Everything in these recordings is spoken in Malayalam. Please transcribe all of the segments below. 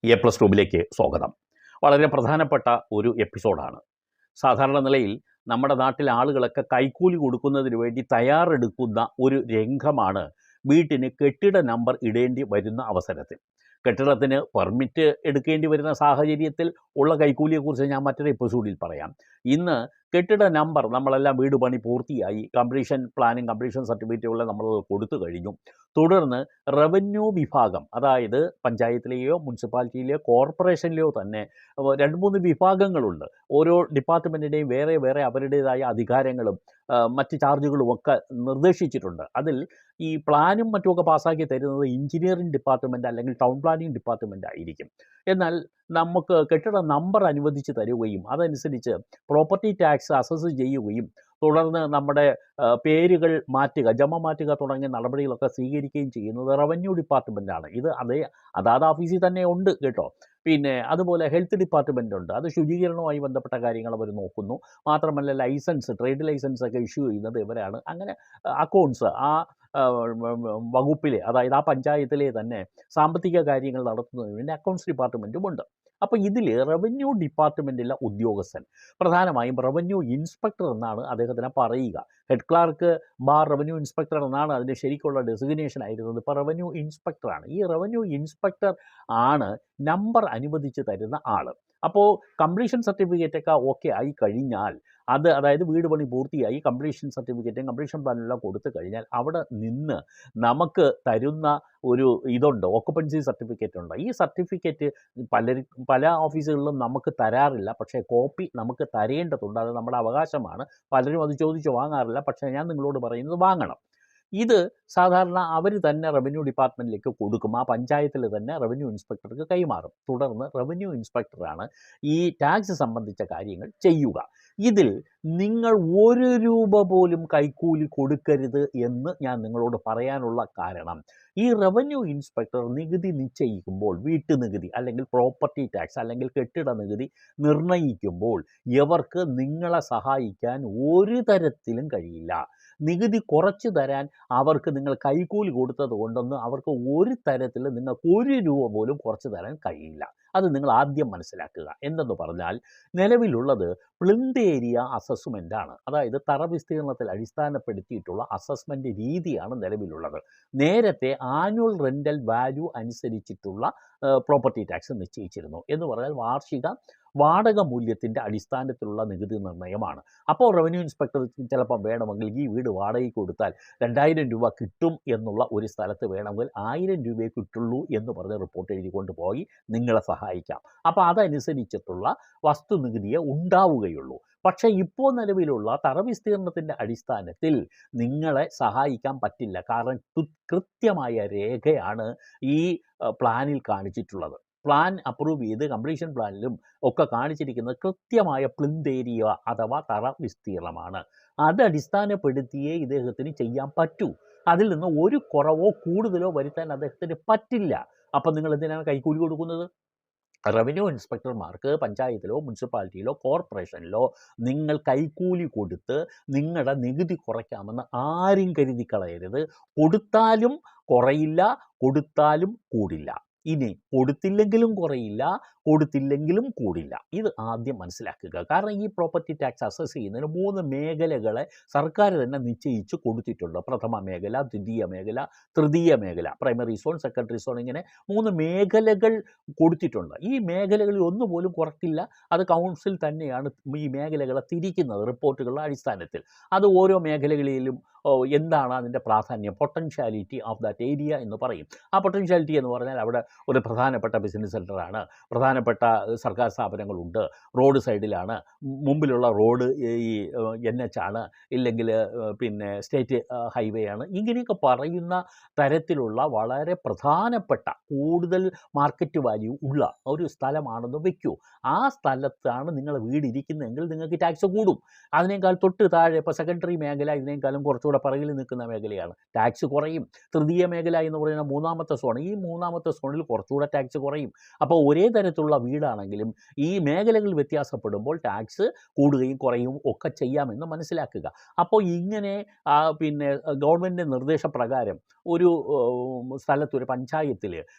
A+ ട്യൂബിലേക്ക് സ്വാഗതം. വളരെ പ്രധാനപ്പെട്ട ഒരു എപ്പിസോഡാണ്. സാധാരണ നിലയിൽ നമ്മുടെ നാട്ടിലെ ആളുകളൊക്കെ കൈക്കൂലി കൊടുക്കുന്നതിന് വേണ്ടി തയ്യാറെടുക്കുന്ന ഒരു രംഗമാണ് വീട്ടിന് കെട്ടിട നമ്പർ ഇടേണ്ടി വരുന്ന അവസരത്തിൽ. കെട്ടിടത്തിന് പെർമിറ്റ് എടുക്കേണ്ടി വരുന്ന സാഹചര്യത്തിൽ ഉള്ള കൈക്കൂലിയെക്കുറിച്ച് ഞാൻ മറ്റൊരു എപ്പിസോഡിൽ പറയാം. ഇന്ന് കെട്ടിട നമ്പർ നമ്മളെല്ലാം വീട് പണി പൂർത്തിയായി, കംപ്ലീഷൻ പ്ലാനും കംപ്ലീഷൻ സർട്ടിഫിക്കറ്റുകളും നമ്മൾ കൊടുത്തു കഴിഞ്ഞു. തുടർന്ന് റവന്യൂ വിഭാഗം, അതായത് പഞ്ചായത്തിലെയോ മുനിസിപ്പാലിറ്റിയിലെയോ കോർപ്പറേഷനിലെയോ തന്നെ 2-3 വിഭാഗങ്ങളുണ്ട്. ഓരോ ഡിപ്പാർട്ട്മെൻറ്റിൻ്റെയും വേറെ വേറെ അവരുടേതായ അധികാരങ്ങളും മറ്റ് ചാർജുകളുമൊക്കെ നിർദ്ദേശിച്ചിട്ടുണ്ട്. അതിൽ ഈ പ്ലാനും മറ്റുമൊക്കെ പാസ്സാക്കി തരുന്നത് എഞ്ചിനീയറിംഗ് ഡിപ്പാർട്ട്മെൻറ്റ് അല്ലെങ്കിൽ ടൗൺ പ്ലാനിംഗ് ഡിപ്പാർട്ട്മെൻറ്റ് ആയിരിക്കും. എന്നാൽ നമുക്ക് കെട്ടിട നമ്പർ അനുവദിച്ച് തരുകയും അതനുസരിച്ച് പ്രോപ്പർട്ടി ടാക്സ് അസസ് ചെയ്യുകയും തുടർന്ന് നമ്മുടെ പേരുകൾ മാറ്റുക, ജമ മാറ്റുക തുടങ്ങിയ നടപടികളൊക്കെ സ്വീകരിക്കുകയും ചെയ്യുന്നത് റവന്യൂ ഡിപ്പാർട്ട്മെൻറ്റാണ്. ഇത് അതാത് ഓഫീസിൽ തന്നെ ഉണ്ട് കേട്ടോ. പിന്നെ അതുപോലെ ഹെൽത്ത് ഡിപ്പാർട്ട്മെൻ്റ് ഉണ്ട്. അത് ശുചീകരണവുമായി ബന്ധപ്പെട്ട കാര്യങ്ങൾ അവർ നോക്കുന്നു. മാത്രമല്ല ലൈസൻസ്, ട്രേഡ് ലൈസൻസ് ഒക്കെ ഇഷ്യൂ ചെയ്യുന്നത് ഇവരാണ്. അങ്ങനെ അക്കൗണ്ട്സ് ആ വകുപ്പിലെ, അതായത് ആ പഞ്ചായത്തിലെ തന്നെ സാമ്പത്തിക കാര്യങ്ങൾ നടത്തുന്നതിന് വേണ്ടി അക്കൗണ്ട്സ് ഡിപ്പാർട്ട്മെൻറ്റുമുണ്ട്. അപ്പോൾ ഇതിൽ റവന്യൂ ഡിപ്പാർട്ട്മെൻറ്റിലെ ഉദ്യോഗസ്ഥൻ, പ്രധാനമായും റവന്യൂ ഇൻസ്പെക്ടർ എന്നാണ് അദ്ദേഹത്തിനെ പറയുക. Head clerk bar revenue inspector എന്നാണ് അതിൻ്റെ ശരിക്കുള്ള ഡെസിഗ്നേഷൻ ആയിരുന്നത്. ഇപ്പോൾ റവന്യൂ ഇൻസ്പെക്ടറാണ്. ഈ റവന്യൂ ഇൻസ്പെക്ടർ ആണ് നമ്പർ അനുവദിച്ച് തരുന്ന ആൾ. അപ്പോൾ കംപ്ലീഷൻ സർട്ടിഫിക്കറ്റൊക്കെ ഓക്കെ ആയി കഴിഞ്ഞാൽ അതായത് വീട് പണി പൂർത്തിയായി കംപ്ലീഷൻ സർട്ടിഫിക്കറ്റും കംപ്ലീഷൻ പ്ലാനെല്ലാം കൊടുത്തു കഴിഞ്ഞാൽ അവിടെ നിന്ന് നമുക്ക് തരുന്ന ഒരു ഇതുണ്ട്, ഓക്കുപ്പൻസി സർട്ടിഫിക്കറ്റ് ഉണ്ട്. ഈ സർട്ടിഫിക്കറ്റ് പല ഓഫീസുകളിലും നമുക്ക് തരാറില്ല, പക്ഷേ കോപ്പി നമുക്ക് തരേണ്ടതുണ്ട്. അത് നമ്മുടെ അവകാശമാണ്. പലരും അത് ചോദിച്ച് വാങ്ങാറില്ല. പക്ഷേ ഞാൻ നിങ്ങളോട് പറയുന്നത് വാങ്ങണം. ഇത് സാധാരണ അവർ തന്നെ റവന്യൂ ഡിപ്പാർട്ട്മെൻറ്റിലേക്ക് കൊടുക്കും. ആ പഞ്ചായത്തിൽ തന്നെ റവന്യൂ ഇൻസ്പെക്ടർക്ക് കൈമാറും. തുടർന്ന് റവന്യൂ ഇൻസ്പെക്ടറാണ് ഈ ടാക്സ് സംബന്ധിച്ച കാര്യങ്ങൾ ചെയ്യുക. ഇതിൽ നിങ്ങൾ 1 രൂപ പോലും കൈക്കൂലി കൊടുക്കരുത് എന്ന് ഞാൻ നിങ്ങളോട് പറയാനുള്ള കാരണം, ഈ റവന്യൂ ഇൻസ്പെക്ടർ നികുതി നിശ്ചയിക്കുമ്പോൾ, വീട്ടുനികുതി അല്ലെങ്കിൽ പ്രോപ്പർട്ടി ടാക്സ് അല്ലെങ്കിൽ കെട്ടിട നികുതി നിർണ്ണയിക്കുമ്പോൾ ഇവർക്ക് നിങ്ങളെ സഹായിക്കാൻ ഒരു തരത്തിലും കഴിയില്ല. നികുതി കുറച്ച് തരാൻ അവർക്ക് നിങ്ങൾ കൈക്കൂലി കൊടുത്തത് കൊണ്ടൊന്നും അവർക്ക് ഒരു തരത്തിലും നിങ്ങൾക്ക് 1 രൂപ പോലും കുറച്ച് തരാൻ കഴിയില്ല. അത് നിങ്ങൾ ആദ്യം മനസ്സിലാക്കുക. എന്തെന്ന് പറഞ്ഞാൽ നിലവിലുള്ളത് പ്ലിന്ത് ഏരിയ അസസ്മെൻ്റാണ്. അതായത് തറ വിസ്തീർണത്തിൽ അടിസ്ഥാനപ്പെടുത്തിയിട്ടുള്ള അസസ്മെൻ്റ് രീതിയാണ് നിലവിലുള്ളത്. നേരത്തെ ആനുവൽ റെൻ്റൽ വാല്യൂ അനുസരിച്ചിട്ടുള്ള പ്രോപ്പർട്ടി ടാക്സ് നിശ്ചയിച്ചിരുന്നു. എന്ന് പറഞ്ഞാൽ വാർഷിക വാടക മൂല്യത്തിൻ്റെ അടിസ്ഥാനത്തിലുള്ള നികുതി നിർണ്ണയമാണ്. അപ്പോൾ റവന്യൂ ഇൻസ്പെക്ടർ ചിലപ്പം വേണമെങ്കിൽ ഈ വീട് വാടകയ്ക്ക് കൊടുത്താൽ 2000 രൂപ കിട്ടും എന്നുള്ള ഒരു സ്ഥലത്ത് വേണമെങ്കിൽ 1000 രൂപയെ കിട്ടുള്ളൂ എന്ന് പറഞ്ഞ് റിപ്പോർട്ട് എഴുതിക്കൊണ്ട് പോയി നിങ്ങളെ സഹായിക്കാം. അപ്പോൾ അതനുസരിച്ചിട്ടുള്ള വസ്തുനികുതിയെ ഉണ്ടാവുകയുള്ളൂ. പക്ഷേ ഇപ്പോൾ നിലവിലുള്ള തറ വിസ്തീർണത്തിൻ്റെ അടിസ്ഥാനത്തിൽ നിങ്ങളെ സഹായിക്കാൻ പറ്റില്ല. കാരണം കൃത്യമായ രേഖയാണ് ഈ പ്ലാനിൽ കാണിച്ചിട്ടുള്ളത്. പ്ലാൻ അപ്രൂവ് ചെയ്ത് കംപ്ലീഷൻ പ്ലാനിലും ഒക്കെ കാണിച്ചിരിക്കുന്നത് കൃത്യമായ പ്ലിന്ത് ഏരിയ അഥവാ തറ വിസ്തീർണമാണ്. അത് അടിസ്ഥാനപ്പെടുത്തിയേ ഇദ്ദേഹത്തിന് ചെയ്യാൻ പറ്റൂ. അതിൽ നിന്ന് ഒരു കുറവോ കൂടുതലോ വരുത്താൻ അദ്ദേഹത്തിന് പറ്റില്ല. അപ്പം നിങ്ങൾ എന്തിനാണ് കൈക്കൂലി കൊടുക്കുന്നത്? റവന്യൂ ഇൻസ്പെക്ടർമാർക്ക് പഞ്ചായത്തിലോ മുനിസിപ്പാലിറ്റിയിലോ കോർപ്പറേഷനിലോ നിങ്ങൾ കൈക്കൂലി കൊടുത്ത് നിങ്ങളുടെ നികുതി കുറയ്ക്കാമെന്ന് ആരും കരുതി കളയരുത്. കൊടുത്താലും കുറയില്ല, കൊടുത്താലും കൂടില്ല. ഇനി കൊടുത്തില്ലെങ്കിലും കുറയില്ല, കൊടുത്തില്ലെങ്കിലും കൂടില്ല. ഇത് ആദ്യം മനസ്സിലാക്കുക. കാരണം ഈ പ്രോപ്പർട്ടി ടാക്സ് അസസ് ചെയ്യുന്നതിന് 3 മേഖലകളെ സർക്കാർ തന്നെ നിശ്ചയിച്ച് കൊടുത്തിട്ടുണ്ട്. പ്രഥമ മേഖല, ദ്വിതീയ മേഖല, തൃതീയ മേഖല, പ്രൈമറി സോൺ, സെക്കൻഡറി സോൺ, ഇങ്ങനെ 3 മേഖലകൾ കൊടുത്തിട്ടുണ്ട്. ഈ മേഖലകളിൽ ഒന്നുപോലും കുറക്കില്ല. അത് കൗൺസിൽ തന്നെയാണ് ഈ മേഖലകളെ തിരിക്കുന്നത് റിപ്പോർട്ടുകളുടെ അടിസ്ഥാനത്തിൽ. അത് ഓരോ മേഖലകളിലും എന്താണ് അതിൻ്റെ പ്രാധാന്യം, പൊട്ടൻഷ്യാലിറ്റി ഓഫ് ദാറ്റ് ഏരിയ എന്ന് പറയും. ആ പൊട്ടൻഷ്യാലിറ്റി എന്ന് പറഞ്ഞാൽ അവിടെ ഒരു പ്രധാനപ്പെട്ട ബിസിനസ് സെൻ്ററാണ്, പ്രധാനപ്പെട്ട സർക്കാർ സ്ഥാപനങ്ങളുണ്ട്, റോഡ് സൈഡിലാണ്, മുമ്പിലുള്ള റോഡ് ഈ NH ആണ്, ഇല്ലെങ്കിൽ പിന്നെ സ്റ്റേറ്റ് ഹൈവേ ആണ്, ഇങ്ങനെയൊക്കെ പറയുന്ന തരത്തിലുള്ള വളരെ പ്രധാനപ്പെട്ട കൂടുതൽ മാർക്കറ്റ് വാല്യൂ ഉള്ള ഒരു സ്ഥലമാണെന്ന് വയ്ക്കൂ. ആ സ്ഥലത്താണ് നിങ്ങൾ വീടിരിക്കുന്നതെങ്കിൽ നിങ്ങൾക്ക് ടാക്സ് കൂടും. അതിനേക്കാൾ തൊട്ട് താഴെ ഇപ്പോൾ സെക്കൻഡറി മേഖല ഇതിനേക്കാളും കുറച്ചുകൂടെ നമ്മുടെ പിറകിൽ നിൽക്കുന്ന മേഖലയാണ്. ടാക്സ് കുറയും. തൃതീയ മേഖല എന്ന് പറയുന്ന മൂന്നാമത്തെ സോൺ. ഈ മൂന്നാമത്തെ സോണിൽ കുറച്ചുകൂടെ ടാക്സ് കുറയും. അപ്പോൾ ഒരേ തരത്തിലുള്ള വീടാണെങ്കിലും ഈ മേഖലകൾ വ്യത്യാസപ്പെടുമ്പോൾ ടാക്സ് കൂടുകയും കുറയും ഒക്കെ ചെയ്യാമെന്ന് മനസ്സിലാക്കുക. അപ്പോൾ ഇങ്ങനെ പിന്നെ ഗവൺമെൻറ്റിൻ്റെ നിർദ്ദേശപ്രകാരം ഒരു സ്ഥലത്ത് ഒരു പഞ്ചായത്തിൽ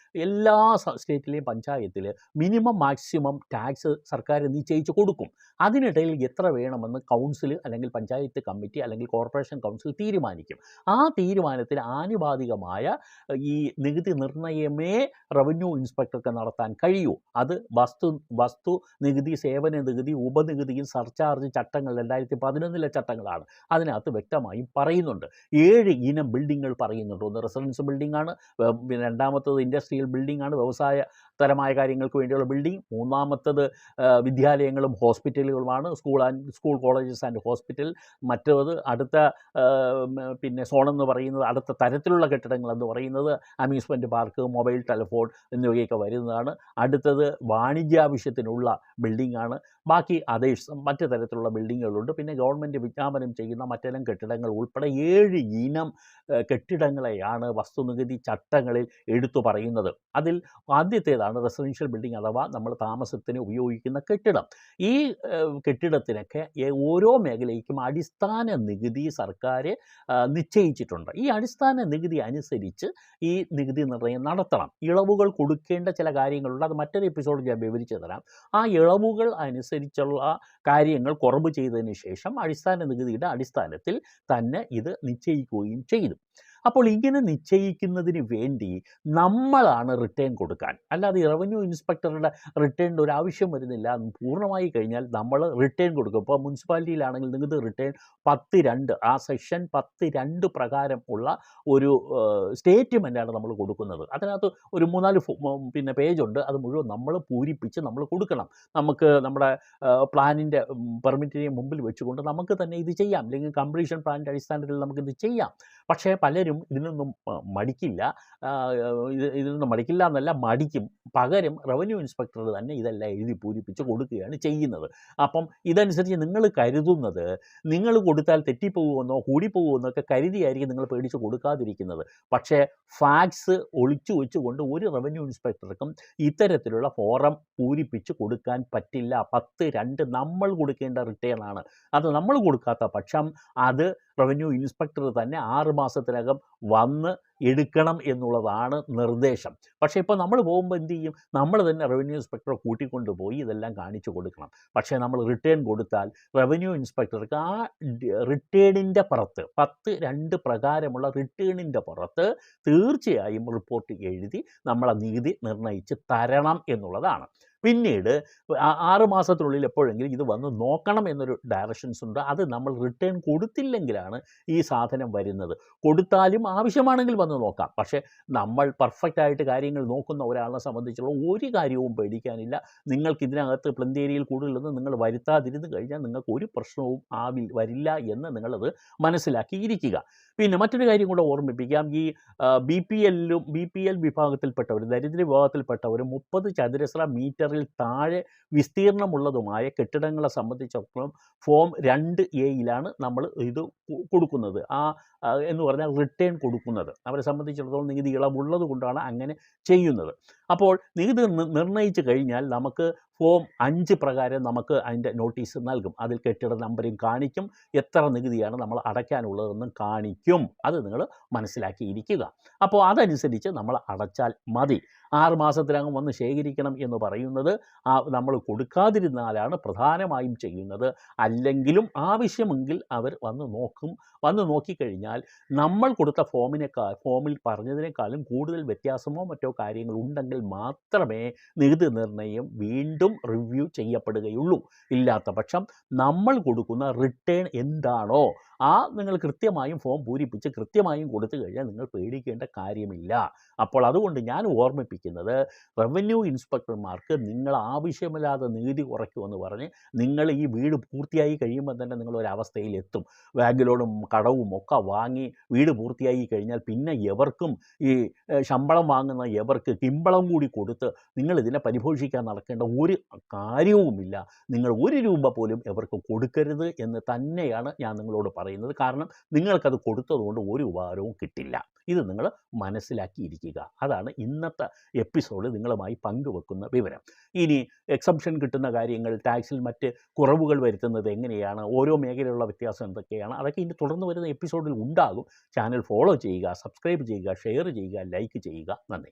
എല്ലാ സ്റ്റേറ്റിലെയും പഞ്ചായത്തിൽ മിനിമം മാക്സിമം ടാക്സ് സർക്കാർ നിശ്ചയിച്ച് കൊടുക്കും. അതിനിടയിൽ എത്ര വേണമെന്ന് കൗൺസിൽ അല്ലെങ്കിൽ പഞ്ചായത്ത് കമ്മിറ്റി അല്ലെങ്കിൽ കോർപ്പറേഷൻ കൗൺസിൽ തീരുമാനിക്കും. ആ തീരുമാനത്തിന് ആനുപാതികമായ ഈ നികുതി നിർണ്ണയമേ റവന്യൂ ഇൻസ്പെക്ടർക്ക് നടത്താൻ കഴിയൂ. അത് വസ്തു നികുതി, സേവന നികുതി, ഉപനികുതിയും സർചാർജ് ചട്ടങ്ങൾ 2011 ചട്ടങ്ങളാണ്. അതിനകത്ത് വ്യക്തമായും പറയുന്നുണ്ട്. 7 ഇനം ബിൽഡിങ്ങുകൾ പറയുന്നുണ്ട്. ഒന്ന് റെസിഡൻസ് ബിൽഡിംഗാണ്, പിന്നെ രണ്ടാമത്തത് ഇൻഡസ്ട്രിയൽ ബിൽഡിംഗാണ്, വ്യവസായപരമായ കാര്യങ്ങൾക്ക് വേണ്ടിയുള്ള ബിൽഡിംഗ്. മൂന്നാമത്തത് വിദ്യാലയങ്ങളും ഹോസ്പിറ്റലുകളുമാണ്, സ്കൂൾ കോളേജസ് ആൻഡ് ഹോസ്പിറ്റൽ. മറ്റേത് അടുത്ത പിന്നെ സോണെന്ന് പറയുന്നത് അടുത്ത തരത്തിലുള്ള കെട്ടിടങ്ങളെന്ന് പറയുന്നത് അമ്യൂസ്മെൻറ്റ് പാർക്ക്, മൊബൈൽ ടെലിഫോൺ എന്നിവയൊക്കെ വരുന്നതാണ്. അടുത്തത് വാണിജ്യാവശ്യത്തിനുള്ള ബിൽഡിംഗാണ്. ബാക്കി അതേഴ്സ് മറ്റ് തരത്തിലുള്ള ബിൽഡിങ്ങുകളുണ്ട്. പിന്നെ ഗവൺമെൻറ് വിജ്ഞാപനം ചെയ്യുന്ന മറ്റെല്ലാം കെട്ടിടങ്ങൾ ഉൾപ്പെടെ 7 ഇനം കെട്ടിടങ്ങളെയാണ് വസ്തുനികുതി ചട്ടങ്ങളിൽ എടുത്തു പറയുന്നത്. അതിൽ ആദ്യത്തേതാണ് റെസിഡൻഷ്യൽ ബിൽഡിംഗ് അഥവാ നമ്മൾ താമസത്തിന് ഉപയോഗിക്കുന്ന കെട്ടിടം. ഈ കെട്ടിടത്തിനൊക്കെ ഓരോ മേഖലയ്ക്കും അടിസ്ഥാന നികുതി സർക്കാർ നിശ്ചയിച്ചിട്ടുണ്ട്. ഈ അടിസ്ഥാന നികുതി അനുസരിച്ച് ഈ നികുതി നിർണ്ണയം നടത്തണം. ഇളവുകൾ കൊടുക്കേണ്ട ചില കാര്യങ്ങളുണ്ട്. അത് മറ്റൊരു എപ്പിസോഡ് ഞാൻ വിവരിച്ചു തരാം. ആ ഇളവുകൾ അനുസരിച്ചുള്ള കാര്യങ്ങൾ കുറവ് ചെയ്തതിന് ശേഷം അടിസ്ഥാന നികുതിയുടെ അടിസ്ഥാനത്തിൽ തന്നെ ഇത് നിശ്ചയിക്കുകയും ചെയ്തു. അപ്പോൾ ഇങ്ങനെ നിശ്ചയിക്കുന്നതിന് വേണ്ടി നമ്മളാണ് റിട്ടേൺ കൊടുക്കാൻ, അല്ലാതെ റവന്യൂ ഇൻസ്പെക്ടറുടെ റിട്ടേണിൻ്റെ ഒരു ആവശ്യം വരുന്നില്ല. പൂർണ്ണമായി കഴിഞ്ഞാൽ നമ്മൾ റിട്ടേൺ കൊടുക്കും. ഇപ്പോൾ മുനിസിപ്പാലിറ്റിയിലാണെങ്കിൽ നികുതി റിട്ടേൺ 10(2) ആ സെക്ഷൻ 10(2) പ്രകാരം ഉള്ള ഒരു സ്റ്റേറ്റ്മെൻറ്റാണ് നമ്മൾ കൊടുക്കുന്നത്. അതിനകത്ത് ഒരു 3-4 പിന്നെ പേജുണ്ട്. അത് മുഴുവൻ നമ്മൾ പൂരിപ്പിച്ച് നമ്മൾ കൊടുക്കണം. നമുക്ക് നമ്മുടെ പ്ലാനിൻ്റെ പെർമിറ്റിനെ മുമ്പിൽ വെച്ചുകൊണ്ട് നമുക്ക് തന്നെ ഇത് ചെയ്യാം. അല്ലെങ്കിൽ കംപ്ലീഷൻ പ്ലാനിൻ്റെ അടിസ്ഥാനത്തിൽ നമുക്കിത് ചെയ്യാം. പക്ഷേ പലരും ഇതിനൊന്നും മടിക്കില്ല. ഇതിനൊന്നും മടിക്കില്ല എന്നല്ല, മടിക്കും. പകരം റവന്യൂ ഇൻസ്പെക്ടർ തന്നെ ഇതെല്ലാം എഴുതി പൂരിപ്പിച്ച് കൊടുക്കുകയാണ് ചെയ്യുന്നത്. അപ്പം ഇതനുസരിച്ച് നിങ്ങൾ കരുതുന്നത് നിങ്ങൾ കൊടുത്താൽ തെറ്റിപ്പോകുമെന്നോ കൂടിപ്പോകുമെന്നോ ഒക്കെ കരുതിയായിരിക്കും നിങ്ങൾ പേടിച്ച് കൊടുക്കാതിരിക്കുന്നത്. പക്ഷേ ഫാക്സ് ഒളിച്ചു വെച്ചുകൊണ്ട് ഒരു റവന്യൂ ഇൻസ്പെക്ടർക്കും ഇത്തരത്തിലുള്ള ഫോറം പൂരിപ്പിച്ച് കൊടുക്കാൻ പറ്റില്ല. 10(2) നമ്മൾ കൊടുക്കേണ്ട റിട്ടേൺ ആണ്. അത് നമ്മൾ കൊടുക്കാത്ത പക്ഷം അത് റവന്യൂ ഇൻസ്പെക്ടർ തന്നെ 6 മാസത്തിനകം വന്ന് എടുക്കണം എന്നുള്ളതാണ് നിർദ്ദേശം. പക്ഷേ ഇപ്പോൾ നമ്മൾ പോകുമ്പോൾ എന്ത് ചെയ്യും? നമ്മൾ തന്നെ റവന്യൂ ഇൻസ്പെക്ടറെ കൂട്ടിക്കൊണ്ടുപോയി ഇതെല്ലാം കാണിച്ചു കൊടുക്കണം. പക്ഷേ നമ്മൾ റിട്ടേൺ കൊടുത്താൽ റവന്യൂ ഇൻസ്പെക്ടർക്ക് ആ റിട്ടേണിൻ്റെ പുറത്ത് 10(2) പ്രകാരമുള്ള റിട്ടേണിൻ്റെ പുറത്ത് തീർച്ചയായും റിപ്പോർട്ട് എഴുതി നമ്മളെ നികുതി നിർണ്ണയിച്ച് തരണം എന്നുള്ളതാണ്. പിന്നീട് 6 മാസത്തിനുള്ളിൽ എപ്പോഴെങ്കിലും ഇത് വന്ന് നോക്കണം എന്നൊരു ഡയറക്ഷൻസ് ഉണ്ട്. അത് നമ്മൾ റിട്ടേൺ കൊടുത്തില്ലെങ്കിലാണ് ഈ സാധനം വരുന്നത്. കൊടുത്താലും ആവശ്യമാണെങ്കിൽ വന്ന് നോക്കാം. പക്ഷേ നമ്മൾ പെർഫെക്റ്റായിട്ട് കാര്യങ്ങൾ നോക്കുന്ന ഒരാളെ സംബന്ധിച്ചുള്ള ഒരു കാര്യവും പേടിക്കാനില്ല. നിങ്ങൾക്ക് ഇതിനകത്ത് പ്ലന്തേരിയിൽ കൂടുതലൊന്നും നിങ്ങൾ വരുത്താതിരുന്ന് കഴിഞ്ഞാൽ നിങ്ങൾക്ക് ഒരു പ്രശ്നവും വരില്ല എന്ന് നിങ്ങളത് മനസ്സിലാക്കിയിരിക്കുക. പിന്നെ മറ്റൊരു കാര്യം കൂടെ ഓർമ്മിപ്പിക്കാം. ഈ BPL വിഭാഗത്തിൽപ്പെട്ടവർ, ദരിദ്ര വിഭാഗത്തിൽപ്പെട്ടവർ 30 ചതുരശ്ര മീറ്ററിൽ താഴെ വിസ്തീർണമുള്ളതുമായ കെട്ടിടങ്ങളെ സംബന്ധിച്ചിടത്തോളം ഫോം 2A നമ്മൾ ഇത് കൊടുക്കുന്നത്. എന്ന് പറഞ്ഞാൽ റിട്ടേൺ കൊടുക്കുന്നത്. അവരെ സംബന്ധിച്ചിടത്തോളം നികുതി ഇളവുള്ളത് കൊണ്ടാണ് അങ്ങനെ ചെയ്യുന്നത്. അപ്പോൾ നികുതി നിർണ്ണയിച്ച് കഴിഞ്ഞാൽ നമുക്ക് ഫോം 5 പ്രകാരം നമുക്ക് അതിൻ്റെ നോട്ടീസ് നൽകും. അതിൽ കെട്ടിട നമ്പരും കാണിക്കും, എത്ര നികുതിയാണ് നമ്മൾ അടയ്ക്കാനുള്ളതെന്നും കാണിക്കും. അത് നിങ്ങൾ മനസ്സിലാക്കിയിരിക്കുക. അപ്പോൾ അതനുസരിച്ച് നമ്മൾ അടച്ചാൽ മതി. 6 മാസത്തിനകം വന്ന് ശേഖരിക്കണം എന്ന് പറയുന്നത് നമ്മൾ കൊടുക്കാതിരുന്നാലാണ് പ്രധാനമായും ചെയ്യുന്നത്. അല്ലെങ്കിലും ആവശ്യമെങ്കിൽ അവർ വന്ന് നോക്കും. വന്ന് നോക്കിക്കഴിഞ്ഞാൽ നമ്മൾ കൊടുത്ത ഫോമിൽ പറഞ്ഞതിനേക്കാളും കൂടുതൽ വ്യത്യാസമോ മറ്റോ കാര്യങ്ങൾ ഉണ്ടെങ്കിൽ മാത്രമേ നികുതി നിർണ്ണയം വീണ്ടും റിവ്യൂ ചെയ്യപ്പെടുകയുള്ളൂ. ഇല്ലാത്ത പക്ഷം നമ്മൾ കൊടുക്കുന്ന റിട്ടേൺ എന്താണോ നിങ്ങൾ കൃത്യമായും ഫോം പൂരിപ്പിച്ച് കൃത്യമായും കൊടുത്തു കഴിഞ്ഞാൽ നിങ്ങൾ പേടിക്കേണ്ട കാര്യമില്ല. അപ്പോൾ അതുകൊണ്ട് ഞാൻ ഓർമ്മിപ്പിക്കുന്നത്, റവന്യൂ ഇൻസ്പെക്ടർമാർക്ക് നിങ്ങൾ ആവശ്യമില്ലാതെ നികുതി കുറയ്ക്കുമെന്ന് പറഞ്ഞ് നിങ്ങൾ ഈ വീട് പൂർത്തിയായി കഴിയുമ്പോൾ തന്നെ നിങ്ങളൊരവസ്ഥയിൽ എത്തും. ബാങ്ക് ലോണും കടവും ഒക്കെ വാങ്ങി വീട് പൂർത്തിയായി കഴിഞ്ഞാൽ പിന്നെ എവർക്കും ഈ ശമ്പളം വാങ്ങുന്ന എവർക്ക് കിമ്പളം കൂടി കൊടുത്ത് നിങ്ങളിതിനെ പരിപോഷിക്കാൻ നടക്കേണ്ട ഒരു കാര്യവുമില്ല. നിങ്ങൾ 1 രൂപ പോലും അവർക്ക് കൊടുക്കരുത് എന്ന് തന്നെയാണ് ഞാൻ നിങ്ങളോട് പറയുന്നത്. കാരണം നിങ്ങൾക്കത് കൊടുത്തതുകൊണ്ട് ഒരു ഉപകാരവും കിട്ടില്ല. ഇത് നിങ്ങൾ മനസ്സിലാക്കിയിരിക്കുക. അതാണ് ഇന്നത്തെ എപ്പിസോഡ് നിങ്ങളുമായി പങ്കുവെക്കുന്ന വിവരം. ഇനി എക്സംഷൻ കിട്ടുന്ന കാര്യങ്ങൾ, ടാക്സിൽ മറ്റ് കുറവുകൾ വരുത്തുന്നത് എങ്ങനെയാണ്, ഓരോ മേഖലയിലുള്ള വ്യത്യാസം എന്തൊക്കെയാണ്, അതൊക്കെ ഇനി തുടർന്ന് വരുന്ന എപ്പിസോഡിൽ ഉണ്ടാകും. ചാനൽ ഫോളോ ചെയ്യുക, സബ്സ്ക്രൈബ് ചെയ്യുക, ഷെയർ ചെയ്യുക, ലൈക്ക് ചെയ്യുക. നന്ദി.